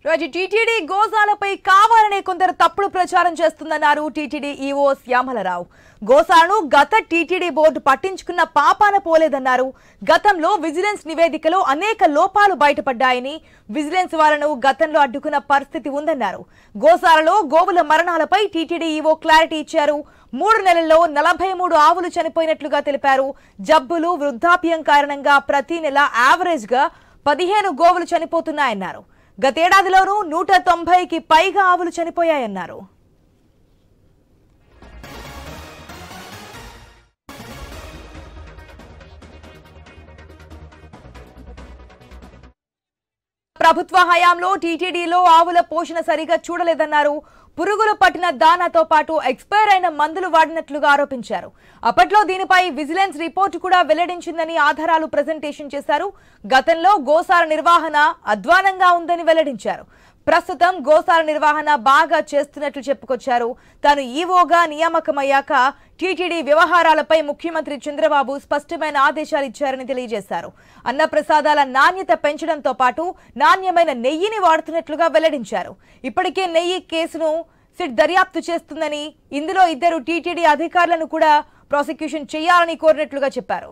రోజు టీటీడీ గోశాలపై కావాలనే కొందరు తప్పుడు ప్రచారం చేస్తుందన్నారు టీటీడీ ఈవో శ్యామలరావు. గోశాలను గత టీటీడీ బోర్డు పట్టించుకున్న పాపాన పోలేదన్నారు. గతంలో విజిలెన్స్ నివేదికలో అనేక లోపాలు బయటపడ్డాయని, విజిలెన్స్ వాళ్లను గతంలో అడ్డుకున్న పరిస్థితి ఉందన్నారు. గోశాలలో గోవుల మరణాలపై టీటీడీ ఈవో క్లారిటీ ఇచ్చారు. 3 నెలల్లో 43 ఆవులు చనిపోయినట్లుగా తెలిపారు. జబ్బులు, వృద్ధాప్యం కారణంగా ప్రతి నెల యావరేజ్ గా 15 గోవులు చనిపోతున్నాయన్నారు. గతేడాదిలోనూ 190కి పైగా ఆవులు చనిపోయాయన్నారు. ప్రభుత్వ హయాంలో టీటీడీలో ఆవుల పోషణ సరిగా చూడలేదన్నారు. పురుగులు పట్టిన దానాతో పాటు ఎక్స్పైర్ అయిన మందులు వాడినట్లుగా ఆరోపించారు. అప్పట్లో దీనిపై విజిలెన్స్ రిపోర్టు కూడా వెల్లడించిందని ఆధారాలు ప్రెజెంటేషన్ చేశారు. గతంలో గోశాల నిర్వహణ అధ్వానంగా ఉందని వెల్లడించారు. ప్రస్తుతం గోశాల నిర్వహణ బాగా చేస్తున్నట్లు చెప్పుకొచ్చారు. తాను ఈవోగా నియామకమయ్యాక టీటీడీ వ్యవహారాలపై ముఖ్యమంత్రి చంద్రబాబు స్పష్టమైన ఆదేశాలు ఇచ్చారని తెలియజేశారు. అన్నప్రసాదాల నాణ్యత పెంచడంతో పాటు నాణ్యమైన నెయ్యిని వాడుతున్నట్లుగా వెల్లడించారు. ఇప్పటికే నెయ్యి కేసును సిట్ దర్యాప్తు చేస్తుందని, ఇందులో 2 టీటీడీ అధికారులను కూడా ప్రాసిక్యూషన్ చేయాలని కోరినట్లుగా చెప్పారు.